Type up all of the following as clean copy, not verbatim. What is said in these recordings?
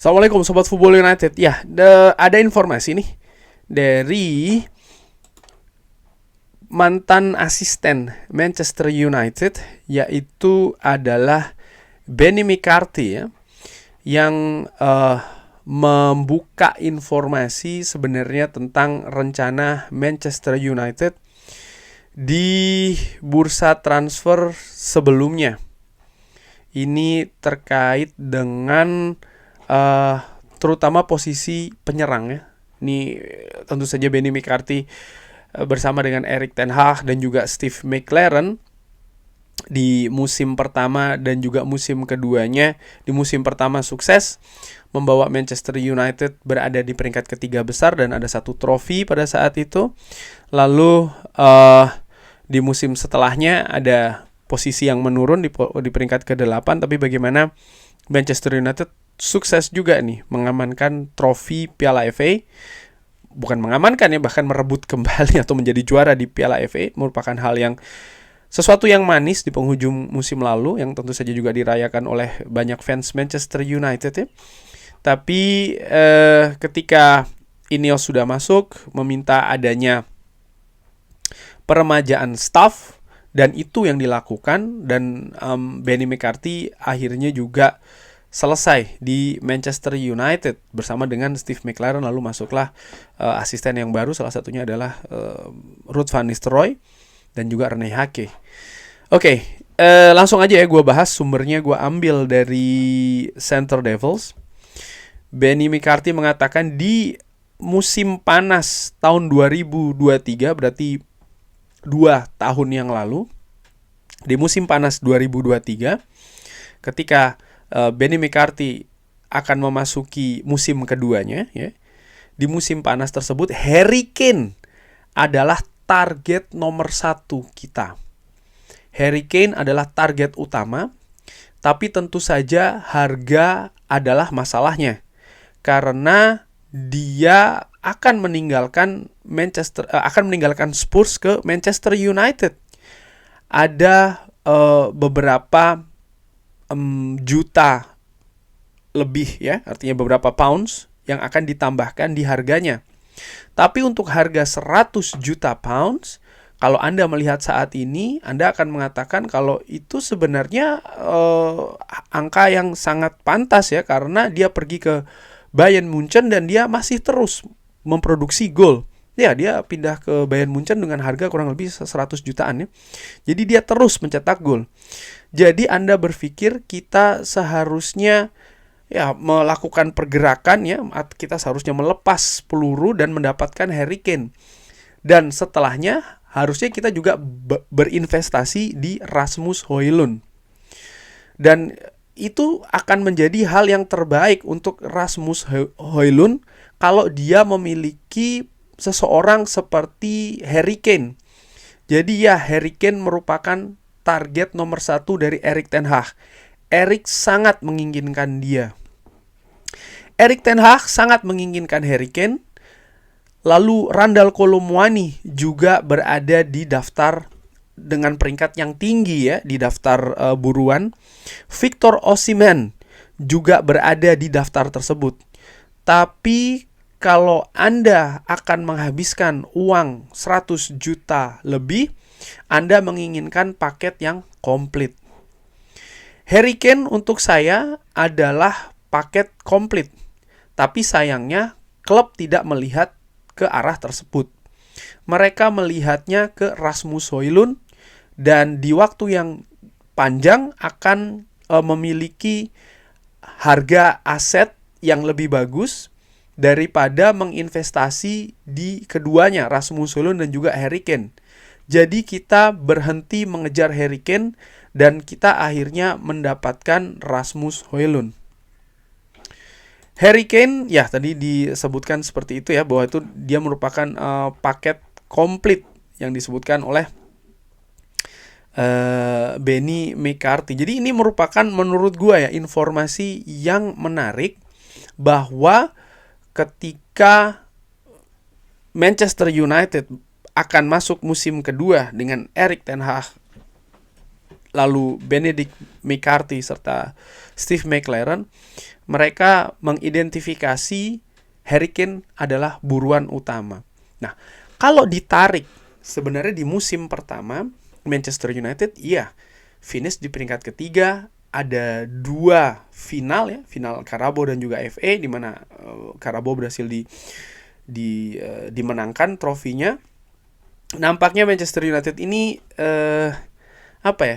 Assalamualaikum Sobat Football United. Ya, ada informasi nih dari mantan asisten Manchester United, yaitu adalah Benny McCarthy ya, yang membuka informasi sebenarnya tentang rencana Manchester United di bursa transfer sebelumnya. Ini terkait dengan terutama posisi penyerang ya. Ini tentu saja Benny McCarthy bersama dengan Erik ten Hag dan juga Steve McLaren di musim pertama dan juga musim keduanya. Di musim pertama sukses membawa Manchester United berada di peringkat ketiga besar dan ada satu trofi pada saat itu. Lalu di musim setelahnya ada posisi yang menurun di peringkat ke-8, tapi bagaimana Manchester United sukses juga nih mengamankan trofi Piala FA. Bukan mengamankan ya, bahkan merebut kembali atau menjadi juara di Piala FA. Merupakan hal yang sesuatu yang manis di penghujung musim lalu, yang tentu saja juga dirayakan oleh banyak fans Manchester United ya. Tapi ketika Ineos sudah masuk, meminta adanya peremajaan staff, dan itu yang dilakukan. Dan Benny McCarthy akhirnya juga selesai di Manchester United bersama dengan Steve McLaren. Lalu masuklah asisten yang baru, salah satunya adalah Ruud van Nistelrooy dan juga Rene Hake. Oke, langsung aja ya gue bahas. Sumbernya gue ambil dari Center Devils. Benny McCarthy mengatakan di musim panas tahun 2023, berarti 2 tahun yang lalu, di musim panas 2023, ketika Benny McCarthy akan memasuki musim keduanya ya. Di musim panas tersebut Harry Kane adalah target nomor 1 kita. Harry Kane adalah target utama, tapi tentu saja harga adalah masalahnya. Karena dia akan meninggalkan Spurs ke Manchester United. Ada beberapa juta lebih ya, artinya beberapa pounds yang akan ditambahkan di harganya. Tapi untuk harga 100 juta pounds, kalau Anda melihat saat ini, Anda akan mengatakan kalau itu sebenarnya angka yang sangat pantas ya, karena dia pergi ke Bayern Munchen dan dia masih terus memproduksi gol. Ya, dia pindah ke Bayern Munchen dengan harga kurang lebih 100 jutaan ya. Jadi dia terus mencetak gol. Jadi Anda berpikir kita seharusnya ya melakukan pergerakan ya, kita seharusnya melepas peluru dan mendapatkan Harry Kane. Dan setelahnya harusnya kita juga berinvestasi di Rasmus Højlund. Dan itu akan menjadi hal yang terbaik untuk Rasmus Højlund kalau dia memiliki seseorang seperti Harry Kane. Jadi ya, Harry Kane merupakan target nomor 1 dari Erik ten Hag. Erik sangat menginginkan dia. Erik ten Hag sangat menginginkan Harry Kane. Lalu Randal Kolo Muani juga berada di daftar dengan peringkat yang tinggi ya, di daftar buruan. Victor Osimhen juga berada di daftar tersebut. Tapi kalau Anda akan menghabiskan uang 100 juta lebih, Anda menginginkan paket yang komplit. Harry Kane untuk saya adalah paket komplit. Tapi sayangnya klub tidak melihat ke arah tersebut. Mereka melihatnya ke Rasmus Højlund, dan di waktu yang panjang akan memiliki harga aset yang lebih bagus daripada menginvestasi di keduanya, Rasmus Højlund dan juga Harry Kane. Jadi kita berhenti mengejar Harry Kane dan kita akhirnya mendapatkan Rasmus Højlund. Harry Kane ya tadi disebutkan seperti itu ya, bahwa itu dia merupakan paket komplit yang disebutkan oleh Benny McCarthy. Jadi ini merupakan menurut gue ya informasi yang menarik, bahwa ketika Manchester United akan masuk musim kedua dengan Erik ten Hag, lalu Benedict McCarthy serta Steve McLaren, mereka mengidentifikasi Harry Kane adalah buruan utama. Nah, kalau ditarik sebenarnya di musim pertama Manchester United finish di peringkat ketiga, ada 2 final ya, final Carabao dan juga FA, di mana Carabao berhasil dimenangkan trofinya. Nampaknya Manchester United ini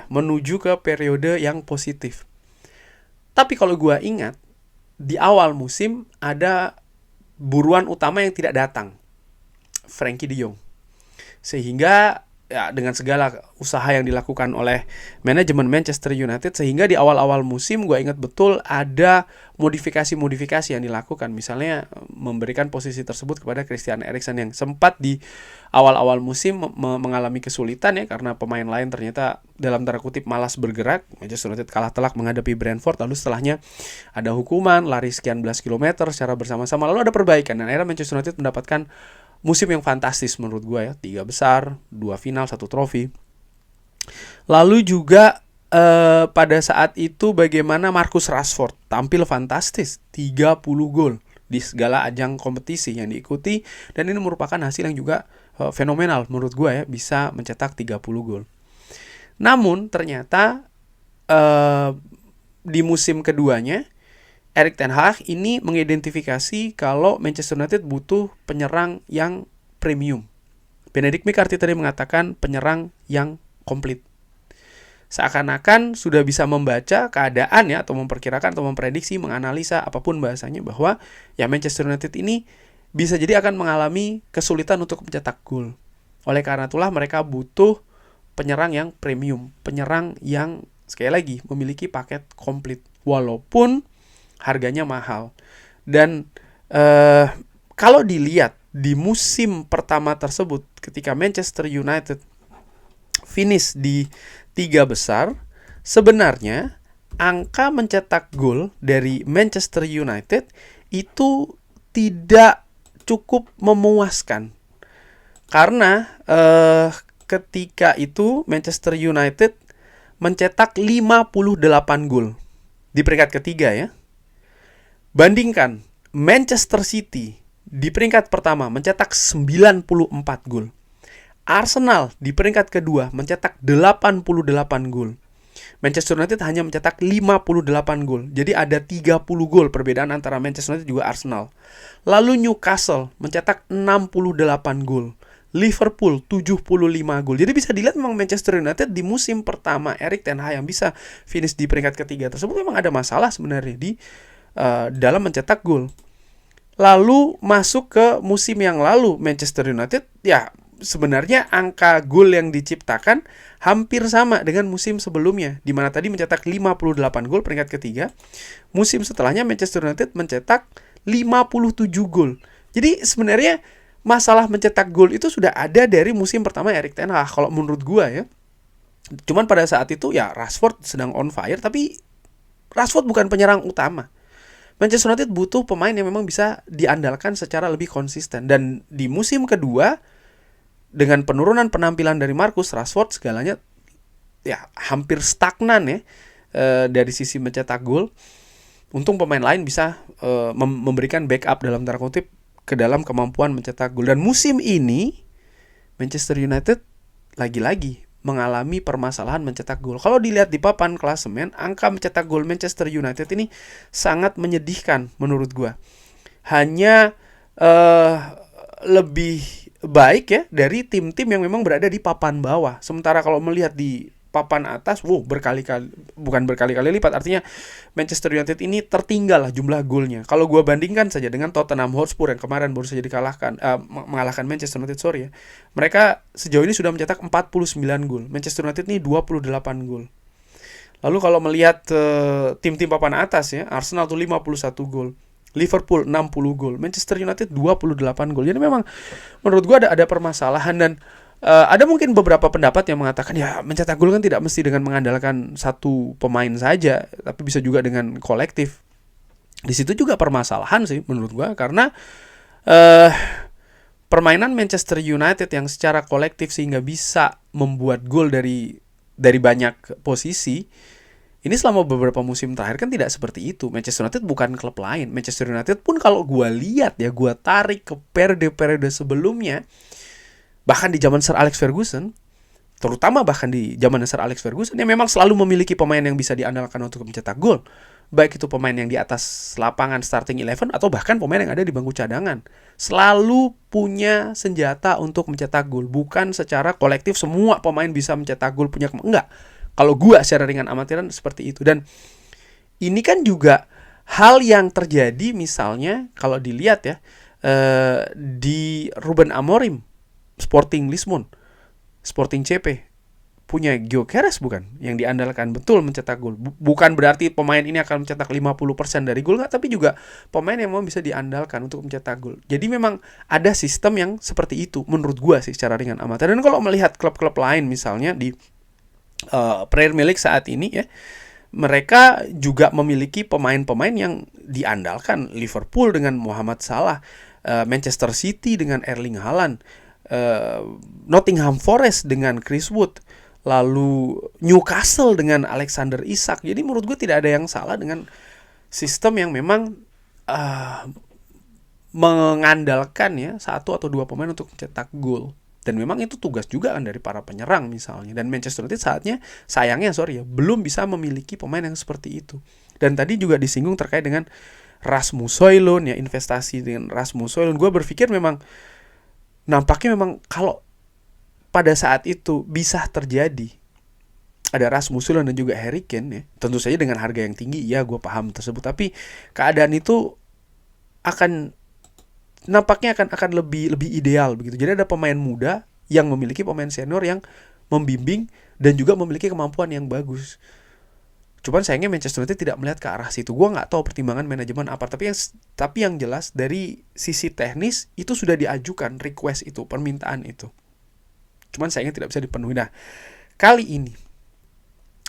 menuju ke periode yang positif. Tapi kalau gue ingat, di awal musim ada buruan utama yang tidak datang, Frankie de Jong. Sehingga ya, dengan segala usaha yang dilakukan oleh manajemen Manchester United, sehingga di awal-awal musim gue ingat betul ada modifikasi-modifikasi yang dilakukan. Misalnya memberikan posisi tersebut kepada Christian Eriksen yang sempat di awal-awal musim mengalami kesulitan ya, karena pemain lain ternyata dalam tanda kutip malas bergerak. Manchester United kalah telak menghadapi Brentford, lalu setelahnya ada hukuman lari sekian belas kilometer secara bersama-sama, lalu ada perbaikan, dan akhirnya Manchester United mendapatkan musim yang fantastis menurut gue ya, 3 besar, 2 final, 1 trofi. Lalu juga pada saat itu bagaimana Marcus Rashford tampil fantastis, 30 gol di segala ajang kompetisi yang diikuti, dan ini merupakan hasil yang juga fenomenal menurut gue ya, bisa mencetak 30 gol. Namun ternyata di musim keduanya Erik ten Hag ini mengidentifikasi kalau Manchester United butuh penyerang yang premium. Benedict McCarthy tadi mengatakan penyerang yang komplit. Seakan-akan sudah bisa membaca keadaan ya, atau memperkirakan atau memprediksi, menganalisa apapun bahasanya, bahwa ya Manchester United ini bisa jadi akan mengalami kesulitan untuk mencetak gol. Oleh karena itulah mereka butuh penyerang yang premium, penyerang yang sekali lagi memiliki paket komplit walaupun harganya mahal. Dan kalau dilihat di musim pertama tersebut, ketika Manchester United finish di 3 besar, sebenarnya angka mencetak gol dari Manchester United itu tidak cukup memuaskan. Karena ketika itu Manchester United mencetak 58 gol di peringkat ketiga ya. Bandingkan Manchester City di peringkat pertama mencetak 94 gol. Arsenal di peringkat kedua mencetak 88 gol. Manchester United hanya mencetak 58 gol. Jadi ada 30 gol perbedaan antara Manchester United juga Arsenal. Lalu Newcastle mencetak 68 gol. Liverpool 75 gol. Jadi bisa dilihat memang Manchester United di musim pertama Erik ten Hag yang bisa finish di peringkat ketiga tersebut memang ada masalah sebenarnya di dalam mencetak gol. Lalu masuk ke musim yang lalu Manchester United, ya sebenarnya angka gol yang diciptakan hampir sama dengan musim sebelumnya, di mana tadi mencetak 58 gol peringkat ketiga. Musim setelahnya Manchester United mencetak 57 gol. Jadi sebenarnya masalah mencetak gol itu sudah ada dari musim pertama Erik ten Hag kalau menurut gua ya. Cuman pada saat itu ya Rashford sedang on fire, tapi Rashford bukan penyerang utama. Manchester United butuh pemain yang memang bisa diandalkan secara lebih konsisten. Dan di musim kedua, dengan penurunan penampilan dari Marcus Rashford, segalanya ya hampir stagnan ya dari sisi mencetak gol. Untung pemain lain bisa memberikan backup dalam tanda kutip ke dalam kemampuan mencetak gol. Dan musim ini Manchester United lagi-lagi mengalami permasalahan mencetak gol. Kalau dilihat di papan klasemen, angka mencetak gol Manchester United ini sangat menyedihkan menurut gua. Hanya lebih baik ya dari tim-tim yang memang berada di papan bawah. Sementara kalau melihat di papan atas, bukan berkali-kali lipat. Artinya Manchester United ini tertinggal lah jumlah golnya. Kalau gue bandingkan saja dengan Tottenham Hotspur yang kemarin baru saja mengalahkan Manchester United, ya. Mereka sejauh ini sudah mencetak 49 gol. Manchester United ini 28 gol. Lalu kalau melihat tim-tim papan atas ya, Arsenal tuh 51 gol. Liverpool 60 gol, Manchester United 28 gol. Jadi memang menurut gue ada permasalahan. Dan ada mungkin beberapa pendapat yang mengatakan ya mencetak gol kan tidak mesti dengan mengandalkan satu pemain saja, tapi bisa juga dengan kolektif. Di situ juga permasalahan sih menurut gue, karena permainan Manchester United yang secara kolektif sehingga bisa membuat gol dari banyak posisi Ini selama beberapa musim terakhir kan tidak seperti itu. Manchester United bukan klub lain. Manchester United pun kalau gue lihat ya, gue tarik ke periode-periode sebelumnya, bahkan di zaman Sir Alex Ferguson, terutama bahkan di zaman Sir Alex Ferguson, yang memang selalu memiliki pemain yang bisa diandalkan untuk mencetak gol. Baik itu pemain yang di atas lapangan starting 11 atau bahkan pemain yang ada di bangku cadangan. Selalu punya senjata untuk mencetak gol. Bukan secara kolektif semua pemain bisa mencetak gol punya enggak. Kalau gua secara ringan amatiran seperti itu. Dan ini kan juga hal yang terjadi misalnya kalau dilihat ya di Ruben Amorim, Sporting Lisbon, Sporting CP punya Gyökeres bukan yang diandalkan betul mencetak gol. Bukan berarti pemain ini akan mencetak 50% dari gol enggak, tapi juga pemain yang memang bisa diandalkan untuk mencetak gol. Jadi memang ada sistem yang seperti itu menurut gua sih secara ringan amatir. Dan kalau melihat klub-klub lain misalnya di Premier League saat ini ya, mereka juga memiliki pemain-pemain yang diandalkan. Liverpool dengan Mohamed Salah, Manchester City dengan Erling Haaland, Nottingham Forest dengan Chris Wood, lalu Newcastle dengan Alexander Isak. Jadi menurut gue tidak ada yang salah dengan sistem yang memang mengandalkan ya satu atau dua pemain untuk mencetak gol. Dan memang itu tugas juga kan dari para penyerang misalnya. Dan Manchester United sayangnya belum bisa memiliki pemain yang seperti itu. Dan tadi juga disinggung terkait dengan Rasmus Højlund ya, investasi dengan Rasmus Højlund. Gue berpikir memang nampaknya memang kalau pada saat itu bisa terjadi ada Rasmus Højlund dan juga Harry Kane ya, tentu saja dengan harga yang tinggi, ya gue paham tersebut, tapi keadaan itu nampaknya akan lebih ideal begitu. Jadi ada pemain muda yang memiliki pemain senior yang membimbing dan juga memiliki kemampuan yang bagus. Cuman sayangnya Manchester United tidak melihat ke arah situ. Gue nggak tahu pertimbangan manajemen apa, tapi yang jelas dari sisi teknis itu sudah diajukan request itu, permintaan itu. Cuman sayangnya tidak bisa dipenuhi. Nah, kali ini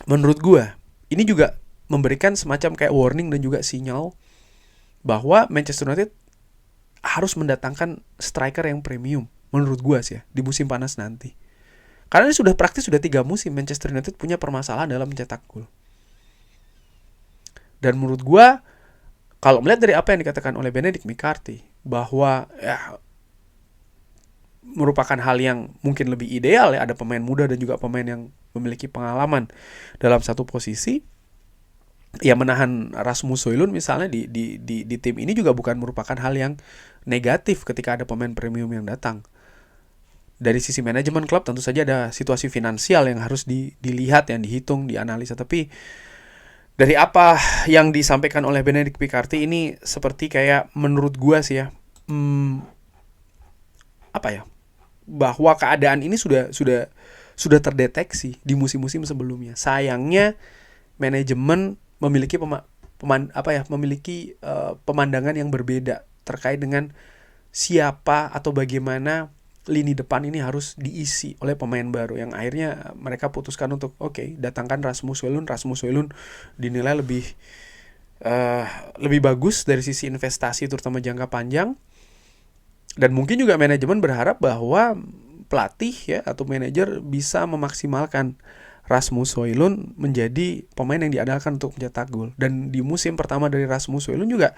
menurut gue ini juga memberikan semacam kayak warning dan juga sinyal bahwa Manchester United harus mendatangkan striker yang premium menurut gue sih ya, di musim panas nanti. Karena ini sudah 3 musim Manchester United punya permasalahan dalam mencetak gol. Dan menurut gue kalau melihat dari apa yang dikatakan oleh Benedict McCarthy bahwa ya merupakan hal yang mungkin lebih ideal ya, ada pemain muda dan juga pemain yang memiliki pengalaman dalam satu posisi. Ya menahan Rasmus Højlund misalnya di tim ini juga bukan merupakan hal yang negatif ketika ada pemain premium yang datang. Dari sisi manajemen klub tentu saja ada situasi finansial yang harus dilihat, yang dihitung, dianalisa. Tapi dari apa yang disampaikan oleh Benedict McCarthy ini seperti kayak menurut gua sih ya, bahwa keadaan ini sudah terdeteksi di musim-musim sebelumnya. Sayangnya manajemen memiliki pemandangan yang berbeda terkait dengan siapa atau bagaimana lini depan ini harus diisi oleh pemain baru, yang akhirnya mereka putuskan untuk datangkan Rasmus Højlund. Rasmus Højlund dinilai lebih bagus dari sisi investasi terutama jangka panjang. Dan mungkin juga manajemen berharap bahwa pelatih ya atau manajer bisa memaksimalkan Rasmus Højlund menjadi pemain yang diandalkan untuk mencetak gol. Dan di musim pertama dari Rasmus Højlund juga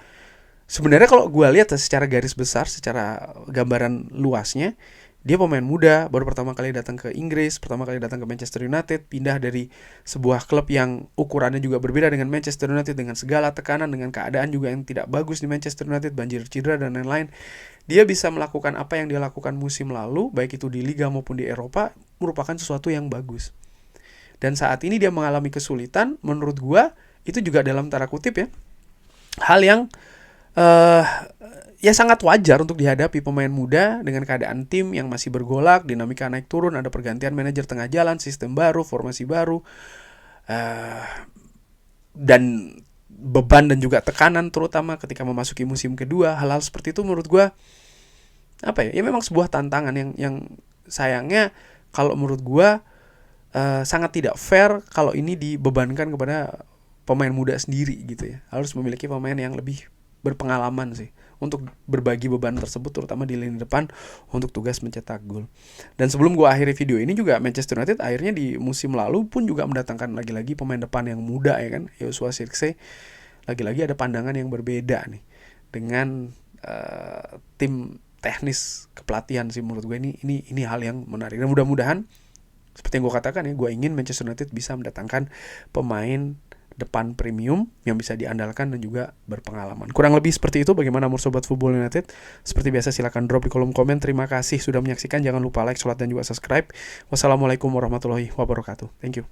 sebenarnya kalau gue lihat secara garis besar, secara gambaran luasnya, dia pemain muda, baru pertama kali datang ke Inggris, pertama kali datang ke Manchester United, pindah dari sebuah klub yang ukurannya juga berbeda dengan Manchester United, dengan segala tekanan, dengan keadaan juga yang tidak bagus di Manchester United, banjir cedera dan lain-lain. Dia bisa melakukan apa yang dia lakukan musim lalu, baik itu di Liga maupun di Eropa, merupakan sesuatu yang bagus. Dan saat ini dia mengalami kesulitan, menurut gua itu juga dalam tanda kutip ya, hal yang ya sangat wajar untuk dihadapi pemain muda dengan keadaan tim yang masih bergolak, dinamika naik turun, ada pergantian manajer tengah jalan, sistem baru, formasi baru, dan beban dan juga tekanan terutama ketika memasuki musim kedua. Hal-hal seperti itu menurut gua ya memang sebuah tantangan yang sayangnya kalau menurut gua sangat tidak fair kalau ini dibebankan kepada pemain muda sendiri gitu ya. Harus memiliki pemain yang lebih berpengalaman sih untuk berbagi beban tersebut, terutama di lini depan untuk tugas mencetak gol. Dan sebelum gue akhiri video ini juga, Manchester United akhirnya di musim lalu pun juga mendatangkan lagi-lagi pemain depan yang muda ya kan, Joshua Zirkzee. Lagi-lagi ada pandangan yang berbeda nih dengan tim teknis kepelatihan sih. Menurut gue ini hal yang menarik, dan mudah-mudahan seperti yang gue katakan ya, gue ingin Manchester United bisa mendatangkan pemain depan premium yang bisa diandalkan dan juga berpengalaman. Kurang lebih seperti itu. Bagaimana menurut Sobat Football United? Seperti biasa silahkan drop di kolom komen. Terima kasih sudah menyaksikan. Jangan lupa like, share, dan juga subscribe. Wassalamualaikum warahmatullahi wabarakatuh. Thank you.